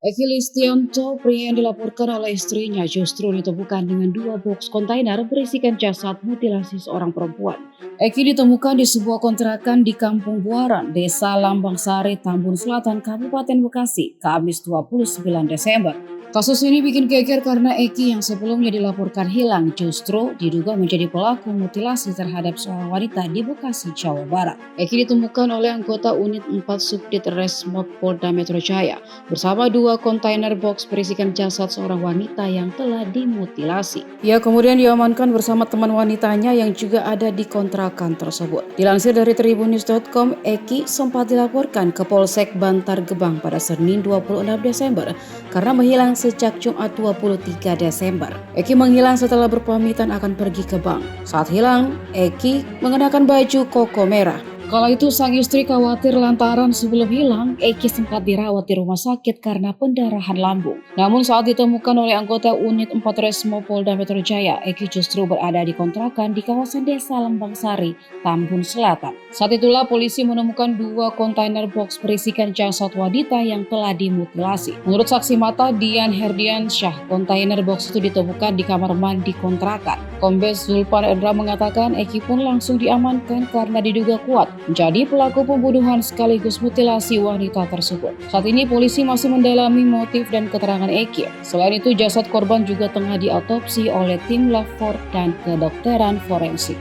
Eki Listianto, pria yang dilaporkan oleh istrinya, justru ditemukan dengan 2 box kontainer berisikan jasad mutilasi seorang perempuan. Eki ditemukan di sebuah kontrakan di Kampung Buaran, Desa Lambang Sari, Tambun Selatan, Kabupaten Bekasi, Kamis 29 Desember. Kasus ini bikin geger karena Eki yang sebelumnya dilaporkan hilang justru diduga menjadi pelaku mutilasi terhadap seorang wanita di Bekasi, Jawa Barat. Eki ditemukan oleh anggota unit 4 Subdit Resmob Polda Metro Jaya bersama 2 kontainer box berisikan jasad seorang wanita yang telah dimutilasi. Ia kemudian diamankan bersama teman wanitanya yang juga ada di kontrakan tersebut. Dilansir dari tribunnews.com, Eki sempat dilaporkan ke Polsek Bantar Gebang pada Senin 26 Desember karena menghilang sejak Jumat 23 Desember. Eki menghilang setelah berpamitan akan pergi ke bank. Saat hilang, Eki mengenakan baju koko merah. Kala itu sang istri khawatir lantaran sebelum hilang, Eki sempat dirawat di rumah sakit karena pendarahan lambung. Namun saat ditemukan oleh anggota unit 4 Resmo Polda Metro Jaya, Eki justru berada di kontrakan di kawasan Desa Lembang Sari, Tambun Selatan. Saat itulah polisi menemukan 2 kontainer box berisikan jasad wanita yang telah dimutilasi. Menurut saksi mata Dian Herdiansyah, kontainer box itu ditemukan di kamar mandi kontrakan. Kombes Zulpan Endra mengatakan Eki pun langsung diamankan karena diduga kuat menjadi pelaku pembunuhan sekaligus mutilasi wanita tersebut. Saat ini polisi masih mendalami motif dan keterangan Eki. Selain itu jasad korban juga tengah diautopsi oleh tim Lab 4 dan kedokteran forensik.